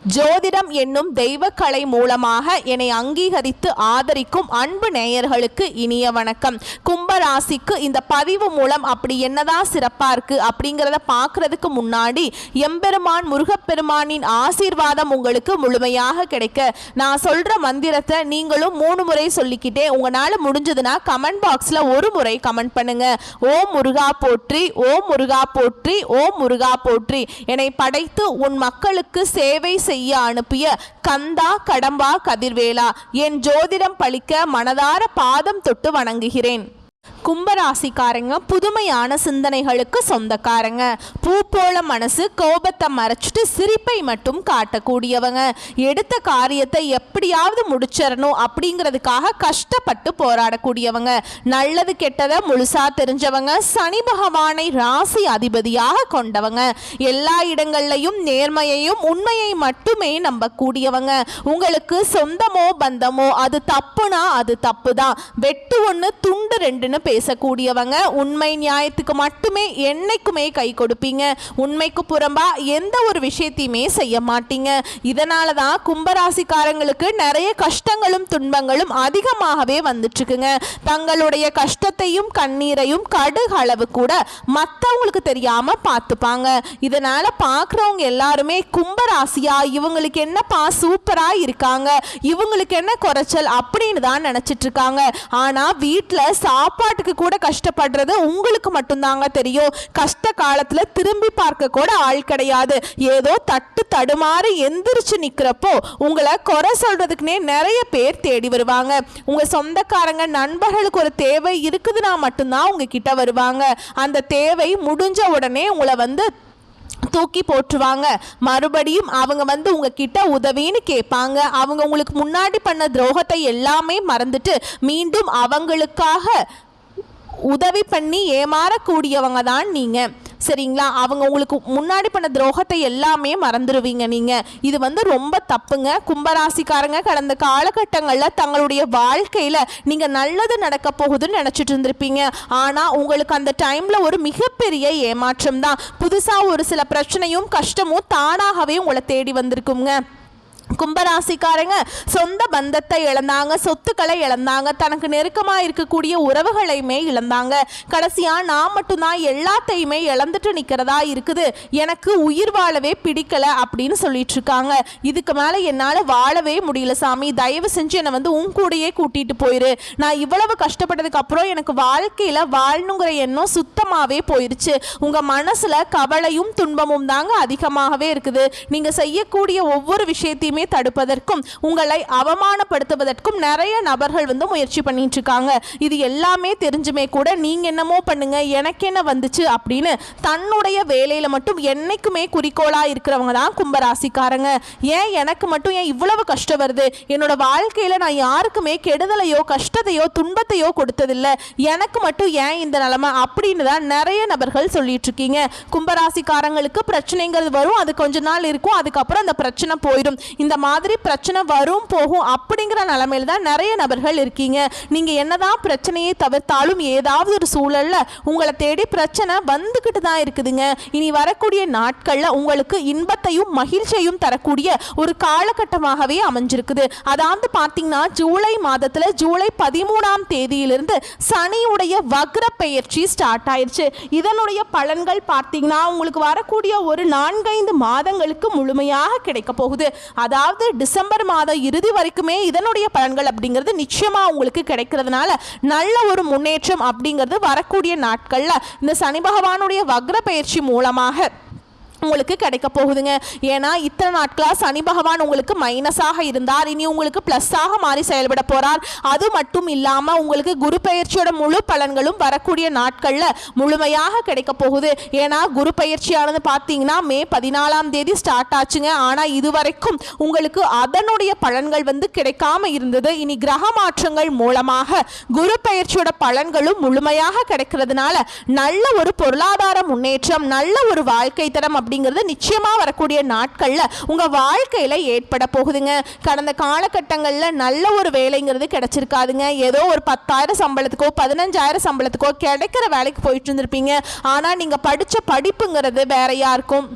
ஜோதிடம் என்னும் தெய்வக்கலை மூலமாக என்னை அங்கீகரித்து ஆதரிக்கும் அன்பு நேயர்களுக்கு இனிய வணக்கம். கும்பராசிக்கு இந்த பதிவு மூலம் அப்படி என்னதான் சிறப்பா இருக்கு அப்படிங்கிறத பார்க்கறதுக்கு முன்னாடி எம்பெருமான் முருகப்பெருமானின் ஆசீர்வாதம் உங்களுக்கு முழுமையாக கிடைக்க நான் சொல்ற மந்திரத்தை நீங்களும் 3 முறை சொல்லிக்கிட்டே உங்களால முடிஞ்சதுன்னா கமெண்ட் பாக்ஸ்ல ஒரு முறை கமெண்ட் பண்ணுங்க. ஓம் முருகா போற்றி, ஓம் முருகா போற்றி, ஓம் முருகா போற்றி. என்னை படைத்து உன் மக்களுக்கு சேவை செய்ய அனுப்பிய கந்தா கடம்பா கதிர்வேலா, என் ஜோதிடம் பழிக்க மனதார பாதம் தொட்டு வணங்குகிறேன். கும்பராசிக்காரங்க புதுமையான சிந்தனைகளுக்கு சொந்தக்காரங்க. பூ போல மனசு, கோபத்தை மறைச்சிட்டு சிரிப்பை மட்டும் காட்டக்கூடியவங்க. எடுத்த காரியத்தை எப்படியாவது முடிச்சிடணும் அப்படிங்கிறதுக்காக கஷ்டப்பட்டு போராடக்கூடியவங்க. நல்லது கெட்டதை முழுசா தெரிஞ்சவங்க. சனி பகவானை ராசி அதிபதியாக கொண்டவங்க. எல்லா இடங்கள்லையும் நேர்மையையும் உண்மையை மட்டுமே நம்பக்கூடியவங்க. உங்களுக்கு சொந்தமோ பந்தமோ அது தப்புனா அது தப்பு தான். வெட்டு ஒன்று துண்டு ரெண்டுன்னு பேசக்கூடியவங்க. உண்மை நியாயத்துக்கு மட்டுமே என்னைக்குமே கை கொடுப்பீங்க. உண்மைக்கு புறம்பா எந்த ஒரு விஷயத்தையுமே செய்ய மாட்டீங்க. இதனால தான் கும்பராசிக்காரங்களுக்கு நிறைய கஷ்டங்களும் துன்பங்களும் அதிகமாகவே வந்துட்டு இருக்குங்க. தங்களுடைய கஷ்டத்தையும் கண்ணீரையும் கடுகு அளவு கூட மற்றவங்களுக்கு தெரியாம பார்த்துப்பாங்க. இதனால பார்க்குறவங்க எல்லாருமே கும்பராசியா இவங்களுக்கு என்னப்பா சூப்பரா இருக்காங்க, இவங்களுக்கு என்ன குறைச்சல் அப்படின்னு தான் நினைச்சிட்டு இருக்காங்க. ஆனா வீட்டில் சாப்பாட்டுக்கு கூட கஷ்டப்படுறது உங்களுக்கு மட்டும்தாங்க தெரியும். கஷ்ட காலத்துல திரும்பி பார்க்க கூட ஆள் கிடையாது. ஏதோ தட்டு தடுமாறி எந்திரிச்சு நிக்கிறப்போ உங்களை குறை சொல்றதுக்குனே நிறைய பேர் தேடி வருவாங்க. உங்க சொந்தக்காரங்க நண்பர்களுக்கு ஒரு தேவை இருக்குதுன்னா மட்டும்தான் உங்ககிட்ட வருவாங்க. அந்த தேவை முடிஞ்ச உடனே உங்களை தூக்கி போட்டுருவாங்க. மறுபடியும் அவங்க உங்ககிட்ட உதவின்னு கேட்பாங்க. அவங்க உங்களுக்கு முன்னாடி பண்ண துரோகத்தை எல்லாமே மறந்துட்டு மீண்டும் அவங்களுக்காக உதவி பண்ணி ஏமாறக்கூடியவங்க தான் நீங்க. சரிங்களா? அவங்க உங்களுக்கு முன்னாடி பண்ண துரோகத்தை எல்லாமே மறந்துடுவீங்க நீங்க. இது ரொம்ப தப்புங்க. கும்பராசிக்காரங்க கடந்த காலகட்டங்களில் தங்களுடைய வாழ்க்கையில் நீங்கள் நல்லது நடக்க போகுதுன்னு நினச்சிட்டு இருந்திருப்பீங்க. ஆனால் உங்களுக்கு அந்த டைமில் ஒரு மிகப்பெரிய ஏமாற்றம் தான். புதுசாக ஒரு சில பிரச்சனையும் கஷ்டமும் தானாகவே உங்களை தேடி வந்திருக்குங்க. கும்பராசிக்காரங்க சொந்த பந்தத்தை இழந்தாங்க, சொத்துக்களை இழந்தாங்க, தனக்கு நெருக்கமாக இருக்கக்கூடிய உறவுகளையுமே இழந்தாங்க. கடைசியாக நான் மட்டும்தான் எல்லாத்தையுமே இழந்துட்டு நிற்கிறதா இருக்குது, எனக்கு உயிர் வாழவே பிடிக்கல அப்படின்னு சொல்லிட்டு இருக்காங்க. இதுக்கு மேலே என்னால் வாழவே முடியல சாமி, தயவு செஞ்சு என்னை உன் கூடையே கூட்டிகிட்டு போயிரு. நான் இவ்வளவு கஷ்டப்பட்டதுக்கு அப்புறம் எனக்கு வாழ்க்கையில் வாழணுங்கிற எண்ணம் சுத்தமாகவே போயிடுச்சு. உங்கள் மனசில் கவலையும் துன்பமும் தாங்க அதிகமாகவே இருக்குது. நீங்கள் செய்யக்கூடிய ஒவ்வொரு விஷயத்தையுமே தடுப்பதற்கும் உங்களை அவமானப்படுத்துவதற்கும் நிறைய நபர்கள் முயற்சி பண்ணிட்டு இருக்காங்க. இது எல்லாமே தெரிஞ்சுமே கூட நீங்க என்னமோ பண்ணுங்க, எனக்கு என்ன வந்துச்சு அப்படின்னு தன்னுடைய வேலையில மட்டும் என்னைக்குமே குறிக்கோளா இருக்கிறவங்க தான் கும்பராசிக்காரங்க. ஏன் எனக்கு மட்டும் ஏன் இவ்வளவு கஷ்டம் வருது, என்னோட வாழ்க்கையில நான் யாருக்குமே கெடுதலையோ கஷ்டத்தையோ துன்பத்தையோ கொடுத்ததில்லை, எனக்கு மட்டும் ஏன் இந்த நிலைமை அப்படின்னு தான் நிறைய நபர்கள் சொல்லிட்டு இருக்கீங்க. கும்பராசிக்காரங்களுக்கு பிரச்சனைங்கிறது வரும், அது கொஞ்ச நாள் இருக்கும், அதுக்கப்புறம் அந்த பிரச்சனை போயிடும். இந்த மாதிரி பிரச்சனை வரும் போகும் அப்படிங்கிற நிலைமையில தான் நிறைய நபர்கள் இருக்கீங்க. நீங்க என்னதான் பிரச்சனையை தவிர்த்தாலும் ஏதாவது ஒரு சூழல்ல உங்களை தேடி பிரச்சனை வந்துகிட்டு தான் இருக்குதுங்க. இனி வரக்கூடிய நாட்கள்ல உங்களுக்கு இன்பத்தையும் மகிழ்ச்சியையும் தரக்கூடிய ஒரு காலகட்டமாகவே அமைஞ்சிருக்குது. அதாவது பார்த்தீங்கன்னா ஜூலை மாதத்துல ஜூலை 13ஆம் தேதியிலிருந்து சனியுடைய வக்ர பெயர்ச்சி ஸ்டார்ட் ஆயிடுச்சு. இதனுடைய பலன்கள் பார்த்தீங்கன்னா உங்களுக்கு வரக்கூடிய ஒரு 4-5 மாதங்களுக்கு முழுமையாக கிடைக்க போகுது. அதாவது டிசம்பர் மாதம் இறுதி வரைக்குமே இதனுடைய பலன்கள் அப்படிங்கிறது நிச்சயமா உங்களுக்கு கிடைக்கிறதுனால நல்ல ஒரு முன்னேற்றம் அப்படிங்கிறது வரக்கூடிய நாட்கள்ல இந்த சனி பகவானுடைய வக்ர பயிற்சி மூலமாக உங்களுக்கு கிடைக்க போகுதுங்க. ஏன்னா இத்தனை நாட்களாக சனி பகவான் உங்களுக்கு மைனஸாக இருந்தார், இனி உங்களுக்கு ப்ளஸ்ஸாக மாறி செயல்பட போகிறார். அது மட்டும் இல்லாமல் உங்களுக்கு குரு பயிற்சியோட முழு பலன்களும் வரக்கூடிய நாட்களில் முழுமையாக கிடைக்க போகுது. ஏன்னா குரு பயிற்சியானது பார்த்தீங்கன்னா மே 14ஆம் தேதி ஸ்டார்ட் ஆச்சுங்க. ஆனால் இதுவரைக்கும் உங்களுக்கு அதனுடைய பலன்கள் கிடைக்காம இருந்தது. இனி கிரக மாற்றங்கள் மூலமாக குரு பயிற்சியோட பலன்களும் முழுமையாக கிடைக்கிறதுனால நல்ல ஒரு பொருளாதார முன்னேற்றம், நல்ல ஒரு வாழ்க்கை தரம் அப்படிங்கிறது நிச்சயமா வரக்கூடிய நாட்கள்ல உங்க வாழ்க்கையில ஏற்பட போகுதுங்க. கடந்த காலகட்டங்களில் நல்ல ஒரு வேலைங்கிறது கிடைச்சிருக்காதுங்க. ஏதோ ஒரு 10,000 சம்பளத்துக்கோ 15,000 சம்பளத்துக்கோ கிடைக்கிற வேலைக்கு போயிட்டு இருந்திருப்பீங்க. ஆனா நீங்க படிச்ச படிப்புங்கிறது வேறையா இருக்கும்.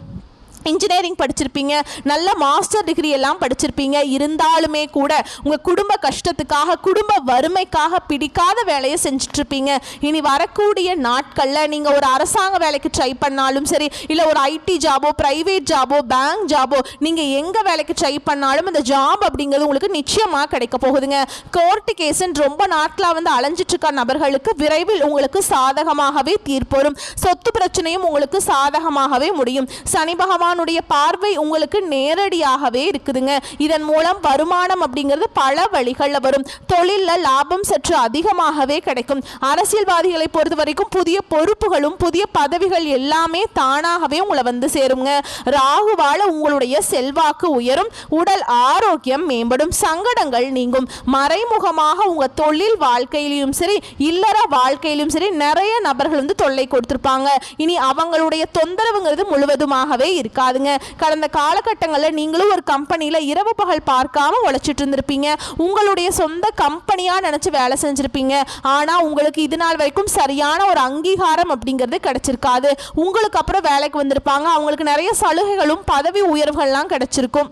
இன்ஜினியரிங் படிச்சிருப்பீங்க, நல்ல மாஸ்டர் டிகிரி எல்லாம் படிச்சிருப்பீங்க. இருந்தாலுமே கூட உங்கள் குடும்ப கஷ்டத்துக்காக, குடும்ப வறுமைக்காக பிடிக்காத வேலையை செஞ்சிட்ருப்பீங்க. இனி வரக்கூடிய நாட்களில் நீங்கள் ஒரு அரசாங்க வேலைக்கு ட்ரை பண்ணாலும் சரி, இல்லை ஒரு ஐடி ஜாபோ, ப்ரைவேட் ஜாபோ, பேங்க் ஜாபோ, நீங்கள் எங்கே வேலைக்கு ட்ரை பண்ணாலும் அந்த ஜாப் அப்படிங்கிறது உங்களுக்கு நிச்சயமாக கிடைக்க போகுதுங்க. கோர்ட்டு கேஸுன்னு ரொம்ப நாட்களாக வந்து அலைஞ்சிட்ருக்க நபர்களுக்கு விரைவில் உங்களுக்கு சாதகமாகவே தீர்ப்பு வரும். சொத்து பிரச்சனையும் உங்களுக்கு சாதகமாகவே முடியும். சனி பகவான் பார்வை உங்களுக்கு நேரடியாகவே இருக்குதுங்க. இதன் மூலம் வருமானம் அப்படிங்கிறது பல வழிகளில் வரும். தொழிலில் லாபம் சற்று அதிகமாகவே கிடைக்கும். அரசியல்வாதிகளை பொறுத்த வரைக்கும் புதிய பொறுப்புகளும் புதிய பதவிகள் எல்லாமே தானாகவே உங்களை வந்து சேருங்க. ராகுவால உங்களுடைய செல்வாக்கு உயரும், உடல் ஆரோக்கியம் மேம்படும், சங்கடங்கள் நீங்கும். மறைமுகமாக உங்க தொழில் வாழ்க்கையிலும் சரி, இல்லற வாழ்க்கையிலும் சரி நிறைய நபர்கள் வந்து தொல்லை கொடுத்திருப்பாங்க. இனி அவங்களுடைய தொந்தரவுங்கிறது முழுவதுமாகவே இருக்காதுங்க. கடந்த காலகட்டங்களில் நீங்களும் ஒரு கம்பெனியில் இரவு பகல் பார்க்காம உழைச்சிட்டு இருந்திருப்பீங்க. உங்களுடைய சொந்த கம்பெனியா நினைச்சு வேலை செஞ்சிருப்பீங்க. ஆனா உங்களுக்கு இது நாள் வரைக்கும் சரியான ஒரு அங்கீகாரம் அப்படிங்கிறது கிடைச்சிருக்காது. உங்களுக்கு அப்புறம் வேலைக்கு வந்திருப்பாங்க, அவங்களுக்கு நிறைய சலுகைகளும் பதவி உயர்வுகள்லாம் கிடைச்சிருக்கும்.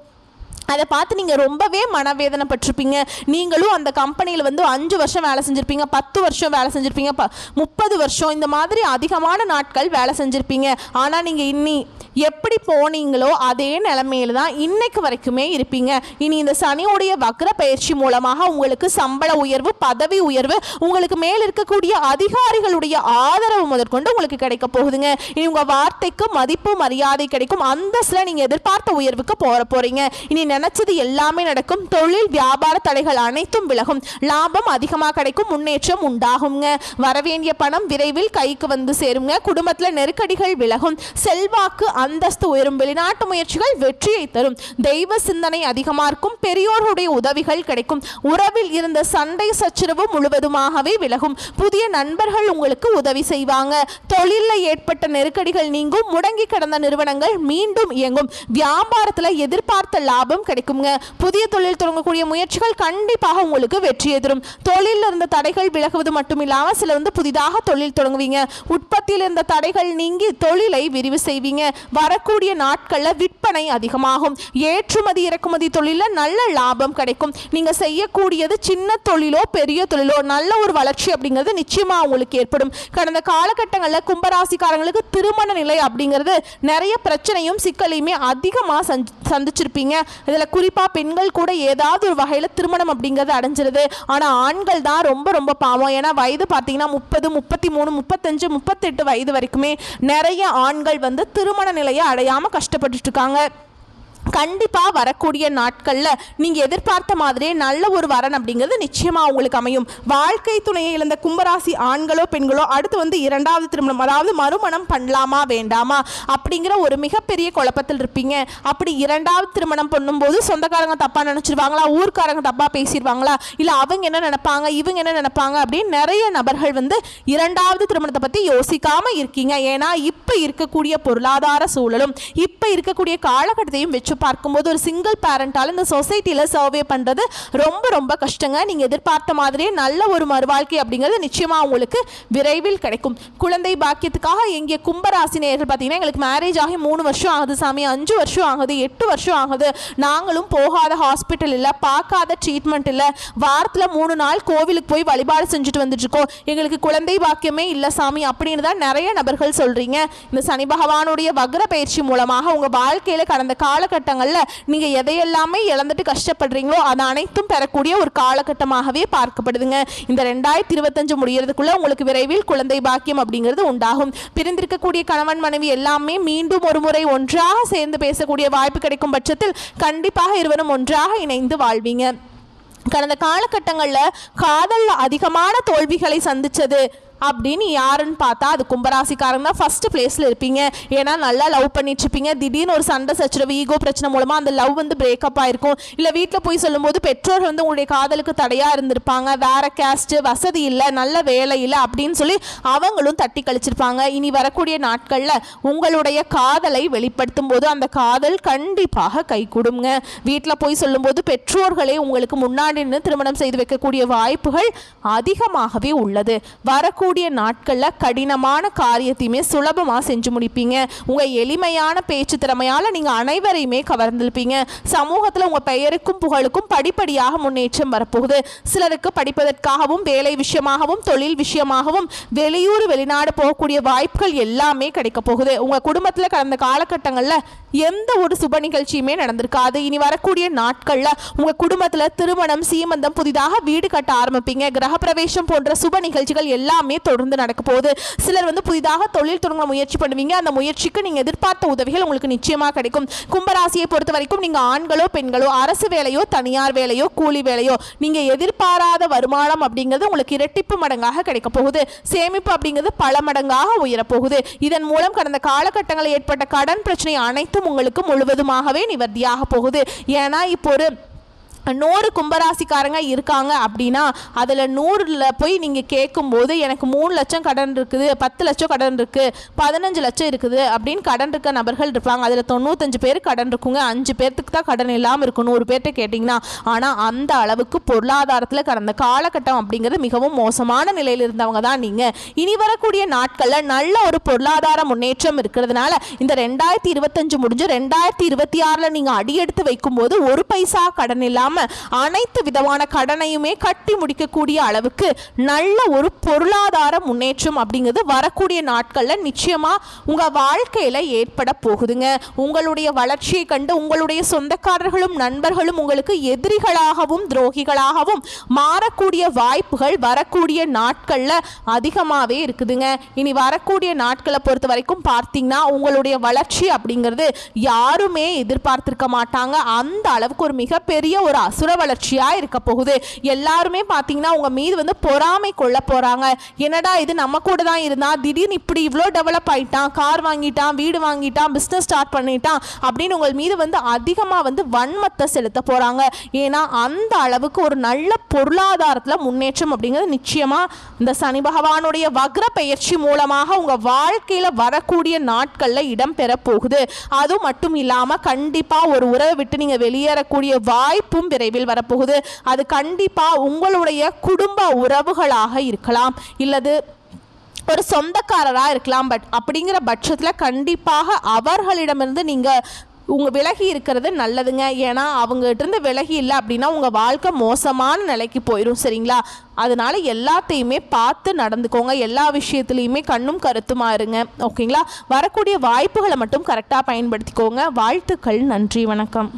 அதை பார்த்து நீங்கள் ரொம்பவே மனவேதனைப்பட்டிருப்பீங்க. நீங்களும் அந்த கம்பெனியில் வந்து 5 வருஷம் வேலை செஞ்சுருப்பீங்க, 10 வருஷம் வேலை செஞ்சுருப்பீங்க, 30 வருஷம் இந்த மாதிரி அதிகமான நாட்கள் வேலை செஞ்சுருப்பீங்க. ஆனால் நீங்கள் இன்னி எப்படி போனீங்களோ அதே நிலைமையில தான் இன்னைக்கு வரைக்குமே இருப்பீங்க. இனி இந்த சனியுடைய வக்ர பயிற்சி மூலமாக உங்களுக்கு சம்பள உயர்வு, பதவி உயர்வு, உங்களுக்கு மேல் இருக்கக்கூடிய அதிகாரிகளுடைய ஆதரவு முதற்கொண்டு உங்களுக்கு கிடைக்க போகுதுங்க. இனி உங்கள் வார்த்தைக்கு மதிப்பு மரியாதை கிடைக்கும். அந்தஸ்தில் நீங்கள் எதிர்பார்த்த உயர்வுக்கு போறீங்க. இனி நினைச்சது எல்லாமே நடக்கும். தொழில் வியாபார தடைகள் அனைத்தும் விலகும். லாபம் அதிகமாக கிடைக்கும், முன்னேற்றம் உண்டாகுங்க. வரவேண்டிய பணம் விரைவில் கைக்கு வந்து சேருங்க. குடும்பத்தில் நெருக்கடிகள் விலகும், செல்வாக்கு அந்தஸ்து உயரும், வெளிநாட்டு முயற்சிகள் வெற்றியை தரும், தெய்வ சிந்தனை அதிகமாக இருக்கும், பெரியோர்களுடைய உதவிகள் கிடைக்கும், உறவில் இருந்த சண்டை சச்சரவு முழுவதுமாகவே விலகும், புதிய நண்பர்கள் உங்களுக்கு உதவி செய்வாங்க, தொழிலில் ஏற்பட்ட நெருக்கடிகள் நீங்கும், முடங்கி கிடந்த நிறுவனங்கள் மீண்டும் இயங்கும், வியாபாரத்தில் எதிர்பார்த்த லாபம் கிடைக்குங்க. புதிய தொழில் தொடங்கக்கூடிய முயற்சிகள் கண்டிப்பாக உங்களுக்கு வெற்றியை தரும். தொழிலில் இருந்த தடைகள் விலகுவது மட்டும் இல்லாமல் சில வந்து புதிதாக தொழில் தொடங்குவீங்க. உற்பத்தியில் இருந்த தடைகள் நீங்கி தொழிலை விரிவு செய்வீங்க. வரக்கூடிய நாட்களில் விற்பனை அதிகமாகும். ஏற்றுமதி இறக்குமதி தொழிலில் நல்ல லாபம் கிடைக்கும். நீங்கள் செய்யக்கூடியது சின்ன தொழிலோ பெரிய தொழிலோ நல்ல ஒரு வளர்ச்சி அப்படிங்கிறது நிச்சயமாக உங்களுக்கு ஏற்படும். கடந்த காலகட்டங்களில் கும்பராசிக்காரங்களுக்கு திருமண நிலை அப்படிங்கிறது நிறைய பிரச்சனையும் சிக்கலையுமே அதிகமாக சந்திச்சிருப்பீங்க. இதில் குறிப்பாக பெண்கள் கூட ஏதாவது ஒரு வகையில் திருமணம் அப்படிங்கிறது அடைஞ்சிருது. ஆனால் ஆண்கள் தான் ரொம்ப ரொம்ப பாவம். ஏன்னா வயது பார்த்தீங்கன்னா 30, 33, 35, 38 வயது வரைக்குமே நிறைய ஆண்கள் வந்து திருமண நிலையை அடையாமல் கஷ்டப்பட்டுட்டு இருக்காங்க. கண்டிப்பாக வரக்கூடிய நாட்களில் நீங்கள் எதிர்பார்த்த மாதிரியே நல்ல ஒரு வரன் அப்படிங்கிறது நிச்சயமாக உங்களுக்கு அமையும். வாழ்க்கை துணையை இழந்த கும்பராசி ஆண்களோ பெண்களோ அடுத்து வந்து 2வது திருமணம், அதாவது மறுமணம் பண்ணலாமா வேண்டாமா அப்படிங்கிற ஒரு மிகப்பெரிய குழப்பத்தில் இருப்பீங்க. அப்படி 2வது திருமணம் பண்ணும்போது சொந்தக்காரங்க தப்பாக நினச்சிருவாங்களா, ஊர்க்காரங்க தப்பாக பேசிடுவாங்களா, இல்லை அவங்க என்ன நினைப்பாங்க, இவங்க என்ன நினைப்பாங்க அப்படின்னு நிறைய நபர்கள் வந்து 2வது திருமணத்தை பற்றி யோசிக்காமல் இருக்கீங்க. ஏன்னா இப்போ இருக்கக்கூடிய பொருளாதார சூழலும் இப்போ இருக்கக்கூடிய காலகட்டத்தையும் வச்சு பார்க்கும்போது ஒரு சிங்கிள் பேரண்டால் இந்த சொசைட்டியில் சர்வே பண்ணுறது ரொம்ப ரொம்ப கஷ்டங்க. நீங்கள் எதிர்பார்த்த மாதிரியே நல்ல ஒரு மறுவாழ்க்கை அப்படிங்கிறது நிச்சயமாக உங்களுக்கு விரைவில் கிடைக்கும். குழந்தை பாக்கியத்துக்காக எங்கே கும்பராசினியர்கள் பார்த்தீங்கன்னா எங்களுக்கு மேரேஜ் ஆகி 3 வருஷம் ஆகுது சாமி, 5 வருஷம் ஆகுது, 8 வருஷம் ஆகுது, நாங்களும் போகாத ஹாஸ்பிட்டல் இல்லை, பார்க்காத ட்ரீட்மெண்ட் இல்லை, வாரத்தில் 3 நாள் கோவிலுக்கு போய் வழிபாடு செஞ்சுட்டு வந்துட்டுருக்கோம், எங்களுக்கு குழந்தை பாக்கியமே இல்லை சாமி அப்படின்னு தான் நிறைய நபர்கள் சொல்கிறீங்க. இந்த சனி பகவானுடைய வக்ர பயிற்சி மூலமாக உங்கள் வாழ்க்கையில் கடந்த காலகட்டங்களில் நீங்கள் எதையெல்லாமே இழந்துட்டு கஷ்டப்படுறீங்களோ அது அனைத்தும் பெறக்கூடிய ஒரு காலகட்டமாகவே பார்க்கப்படுதுங்க. இந்த 2025 முடியறதுக்குள்ள உங்களுக்கு விரைவில் குழந்தை பாக்கியம் அப்படிங்கிறது உண்டாகும். பிரிந்திருக்கக்கூடிய கணவன் மனைவி எல்லாமே மீண்டும் ஒரு முறை ஒன்றாக சேர்ந்து பேசக்கூடிய வாய்ப்பு கிடைக்கும் பட்சத்தில் கண்டிப்பாக இருவரும் ஒன்றாக இணைந்து வாழ்வீங்க. கடந்த காலகட்டங்களில் காதலில் அதிகமான தோல்விகளை சந்திச்சது அப்படின்னு யாருன்னு பார்த்தா அது கும்பராசிக்காரங்க தான் ஃபர்ஸ்ட் பிளேஸில் இருப்பீங்க. ஏன்னா நல்லா லவ் பண்ணிட்டு இருப்பீங்க, திடீர்னு ஒரு சண்டை சச்சரவு, ஈகோ பிரச்சனை மூலமாக அந்த லவ் வந்து பிரேக்கப் ஆயிருக்கும். இல்லை வீட்டில் போய் சொல்லும்போது பெற்றோர் வந்து உங்களுடைய காதலுக்கு தடையாக இருந்திருப்பாங்க, வேற கேஸ்ட், வசதி இல்லை, நல்ல வேலை இல்லை அப்படின்னு சொல்லி அவங்களும் தட்டி கழிச்சிருப்பாங்க. இனி வரக்கூடிய நாட்களில் உங்களுடைய காதலை வெளிப்படுத்தும் போது அந்த காதல் கண்டிப்பாக கை கொடுங்க. வீட்டில் போய் சொல்லும்போது பெற்றோர்களே உங்களுக்கு முன்னாடி நின்று திருமணம் செய்து வைக்கக்கூடிய வாய்ப்புகள் அதிகமாகவே உள்ளது. வரக்கூடிய வரக்கூடிய நாட்களில் கடினமான காரியத்தையுமே சுலபமாக செஞ்சு முடிப்பீங்க. உங்கள் எளிமையான பேச்சு திறமையால் நீங்கள் அனைவரையுமே கவர்ந்திருப்பீங்க. சமூகத்தில் உங்கள் பெயருக்கும் புகழுக்கும் படிப்படியாக முன்னேற்றம் வரப்போகுது. சிலருக்கு படிப்பதற்காகவும் வேலை விஷயமாகவும் தொழில் விஷயமாகவும் வெளியூர் வெளிநாடு போகக்கூடிய வாய்ப்புகள் எல்லாமே கிடைக்க போகுது. உங்கள் குடும்பத்தில் கடந்த காலகட்டங்களில் எந்த ஒரு சுப நிகழ்ச்சியுமே நடந்திருக்காது. இனி வரக்கூடிய நாட்களில் உங்கள் குடும்பத்தில் திருமணம், சீமந்தம், புதிதாக வீடு கட்ட ஆரம்பிப்பீங்க. கிரகப்பிரவேசம் போன்ற சுப நிகழ்ச்சிகள் எல்லாமே தொடர்ந்து நடக்க போகுது. சிலர் புதிதாக தொழில் தொடங்க முயற்சி பண்ணுவீங்க. அந்த முயற்சிக்கு நீங்கள் எதிர்பார்த்த உதவிகள் உங்களுக்கு நிச்சயமாக கிடைக்கும். கும்பராசியை பொறுத்த வரைக்கும் நீங்கள் ஆண்களோ பெண்களோ, அரசு வேலையோ தனியார் வேலையோ கூலி வேலையோ, நீங்கள் எதிர்பாராத வருமானம் அப்படிங்கிறது உங்களுக்கு இரட்டிப்பு மடங்காக கிடைக்க போகுது. சேமிப்பு அப்படிங்கிறது பல மடங்காக உயரப்போகுது. இதன் மூலம் கடந்த காலகட்டங்களில் ஏற்பட்ட கடன் பிரச்சனை அனைத்தும் உங்களுக்கு முழுவதுமாகவே நிவர்த்தியாக போகுது. ஏன்னா இப்போ ஒரு 100 கும்பராசிக்காரங்க இருக்காங்க அப்படின்னா அதில் 100ல் போய் நீங்கள் கேட்கும்போது எனக்கு 3 லட்சம் கடன் இருக்குது, 10 லட்சம் கடன் இருக்குது, 15 லட்சம் இருக்குது அப்படின்னு கடன் இருக்க நபர்கள் இருப்பாங்க. அதில் 95 பேர் கடன் இருக்குங்க. 5 பேர்த்துக்கு தான் கடன் இல்லாமல் இருக்கும் 100 பேர்கிட்ட கேட்டிங்கன்னா. ஆனால் அந்த அளவுக்கு பொருளாதாரத்தில் கடந்த காலகட்டம் அப்படிங்கிறது மிகவும் மோசமான நிலையில் இருந்தவங்க தான் நீங்கள். இனி வரக்கூடிய நாட்களில் நல்ல ஒரு பொருளாதார முன்னேற்றம் இருக்கிறதுனால இந்த 2025 முடிஞ்சு 2026ல் நீங்கள் அடியெடுத்து வைக்கும்போது ஒரு பைசா கடன் இல்லாமல் அனைத்து விதமான கடனையுமே கட்டி முடிக்கக்கூடிய அளவுக்கு நல்ல ஒரு பொருளாதார முன்னேற்றம் அப்படிங்கிறது வரக்கூடிய நாட்களில் நிச்சயமா உங்க வாழ்க்கையில ஏற்பட போகுதுங்க. உங்களுடைய வளர்ச்சியை கண்டு உங்களுடைய சொந்தக்காரர்களும் நண்பர்களும் உங்களுக்கு எதிரிகளாகவும் துரோகிகளாகவும் மாறக்கூடிய வாய்ப்புகள் வரக்கூடிய நாட்கள்ல அதிகமாகவே இருக்குதுங்க. இனி வரக்கூடிய நாட்களை பொறுத்த வரைக்கும் பார்த்தீங்கன்னா உங்களுடைய வளர்ச்சி அப்படிங்கிறது யாருமே எதிர்பார்த்திருக்க மாட்டாங்க. அந்த அளவுக்கு ஒரு மிகப்பெரிய ஒரு அசுர வளர்ச்சியாக இருக்க போகுது. எல்லாருமே பார்த்தீங்கன்னா உங்க மீது பொறாமை கொள்ள போறாங்க. என்னடா இது நம்ம கூட தான் இருந்தா திடீர்னு இப்படி இவ்வளோ டெவலப் ஆயிட்டான், கார் வாங்கிட்டான், வீடு வாங்கிட்டான், பிஸ்னஸ் ஸ்டார்ட் பண்ணிட்டான் அப்படின்னு உங்கள் மீது அதிகமாக வன்மத்தை செலுத்த போறாங்க. ஏன்னா அந்த அளவுக்கு ஒரு நல்ல பொருளாதாரத்தில் முன்னேற்றம் அப்படிங்கிறது நிச்சயமா இந்த சனி பகவானுடைய வக்ர பெயர்ச்சி மூலமாக உங்க வாழ்க்கையில வரக்கூடிய நாட்கள்ல இடம் பெற போகுது. அது மட்டும் இல்லாம கண்டிப்பா ஒரு உறவை விட்டு நீங்க வெளியேறக்கூடிய வாய்ப்பும் விரைவில் வரப்போகுது. அது கண்டிப்பா உங்களுடைய குடும்ப உறவுகளாக இருக்கலாம், இல்லது ஒரு சொந்தக்காரராக இருக்கலாம். பட் அப்படிங்கிற பட்சத்தில் கண்டிப்பாக அவர்களிடமிருந்து நீங்கள் விலகி இருக்கிறது நல்லதுங்க. ஏன்னா அவங்ககிட்ட இருந்து விலகி இல்லை அப்படின்னா உங்கள் வாழ்க்கை மோசமான நிலைக்கு போயிடும். சரிங்களா? அதனால எல்லாத்தையுமே பார்த்து நடந்துக்கோங்க. எல்லா விஷயத்துலையுமே கண்ணும் கருத்துமா இருங்க. ஓகேங்களா? வரக்கூடிய வாய்ப்புகளை மட்டும் கரெக்டாக பயன்படுத்திக்கோங்க. வாழ்த்துக்கள். நன்றி. வணக்கம்.